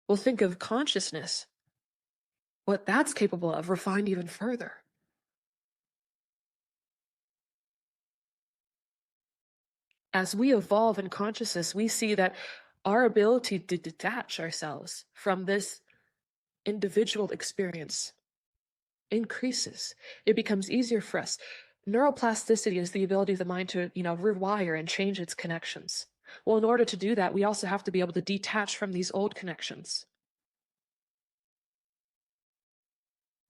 Well, think of consciousness, what that's capable of, refined even further. As we evolve in consciousness, we see that our ability to detach ourselves from this individual experience increases. It becomes easier for us. Neuroplasticity is the ability of the mind to, rewire and change its connections. Well, in order to do that, we also have to be able to detach from these old connections.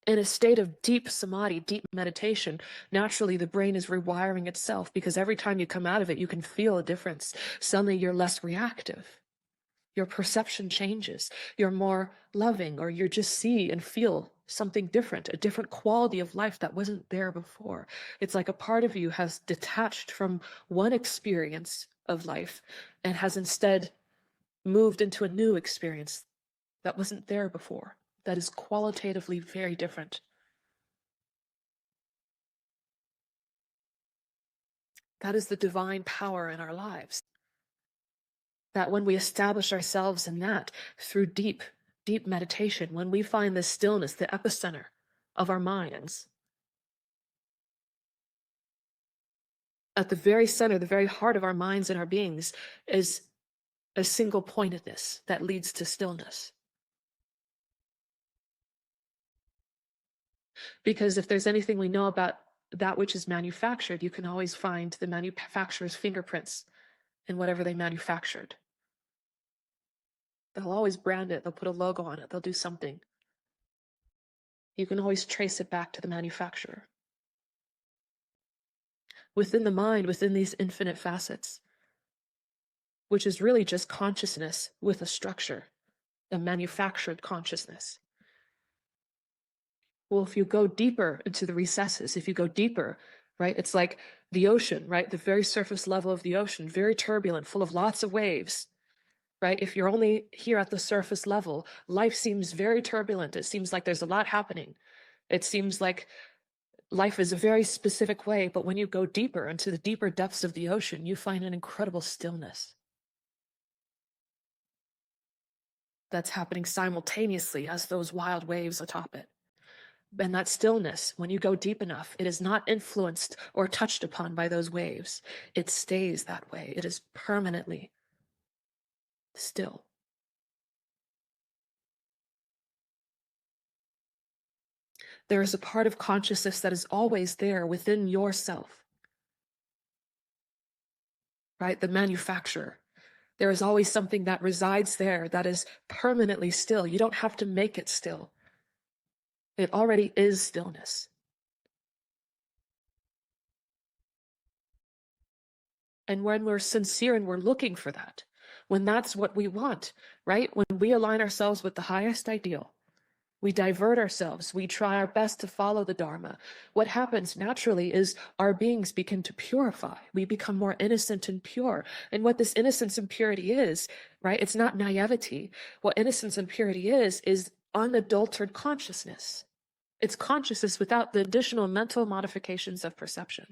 In a state of deep samadhi, deep meditation, naturally the brain is rewiring itself because every time you come out of it, you can feel a difference. Suddenly you're less reactive. Your perception changes. You're more loving, or you just see and feel something different, a different quality of life that wasn't there before. It's like a part of you has detached from one experience of life and has instead moved into a new experience that wasn't there before, that is qualitatively very different. That is the divine power in our lives. That when we establish ourselves in that through deep, deep meditation, when we find the stillness, the epicenter of our minds, at the very center, the very heart of our minds and our beings is a single pointedness that leads to stillness. Because if there's anything we know about that which is manufactured, you can always find the manufacturer's fingerprints in whatever they manufactured. They'll always brand it, they'll put a logo on it, they'll do something. You can always trace it back to the manufacturer. Within the mind, within these infinite facets, which is really just consciousness with a structure, a manufactured consciousness. Well, if you go deeper into the recesses, if you go deeper, right, it's like the ocean, right, the very surface level of the ocean, very turbulent, full of lots of waves, right? If you're only here at the surface level, life seems very turbulent. It seems like there's a lot happening. It seems like life is a very specific way, but when you go deeper into the deeper depths of the ocean, you find an incredible stillness that's happening simultaneously as those wild waves atop it. And that stillness, when you go deep enough, it is not influenced or touched upon by those waves. It stays that way. It is permanently still. There is a part of consciousness that is always there within yourself, right? The manufacturer. There is always something that resides there that is permanently still. You don't have to make it still. It already is stillness. And when we're sincere and we're looking for that, when that's what we want, right? When we align ourselves with the highest ideal, we divert ourselves. We try our best to follow the Dharma. What happens naturally is our beings begin to purify. We become more innocent and pure. And what this innocence and purity is, right? It's not naivety. What innocence and purity is unadulterated consciousness. It's consciousness without the additional mental modifications of perception.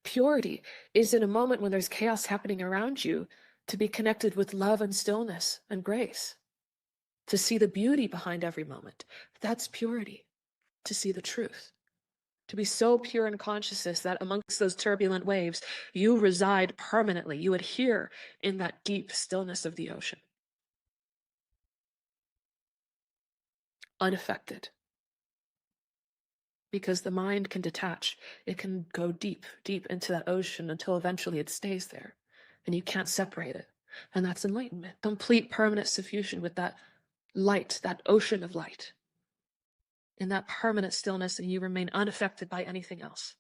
Purity is in a moment when there's chaos happening around you to be connected with love and stillness and grace, to see the beauty behind every moment. That's purity, to see the truth, to be so pure in consciousness that amongst those turbulent waves, you reside permanently. You adhere in that deep stillness of the ocean, unaffected. Because the mind can detach. It can go deep, deep into that ocean until eventually it stays there. And you can't separate it. And that's enlightenment. Complete permanent suffusion with that light, that ocean of light. In that permanent stillness, and you remain unaffected by anything else.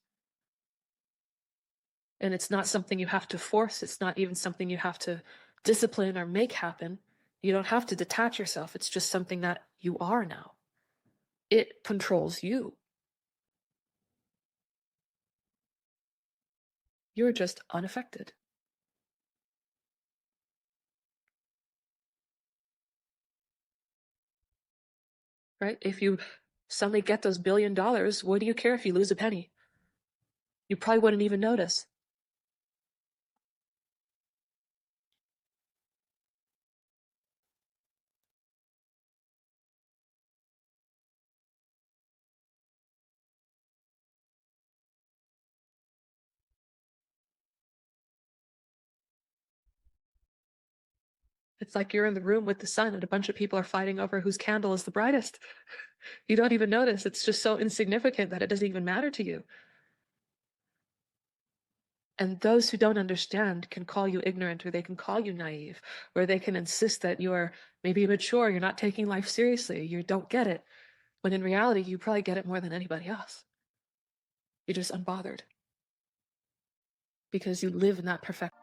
And it's not something you have to force. It's not even something you have to discipline or make happen. You don't have to detach yourself. It's just something that you are now. It controls you. You're just unaffected. Right? If you suddenly get those $1 billion, what do you care if you lose a penny? You probably wouldn't even notice. It's like you're in the room with the sun and a bunch of people are fighting over whose candle is the brightest. You don't even notice. It's just so insignificant that it doesn't even matter to you. And those who don't understand can call you ignorant, or they can call you naive, or they can insist that you're maybe immature, you're not taking life seriously, you don't get it. When in reality, you probably get it more than anybody else. You're just unbothered because you live in that perfect.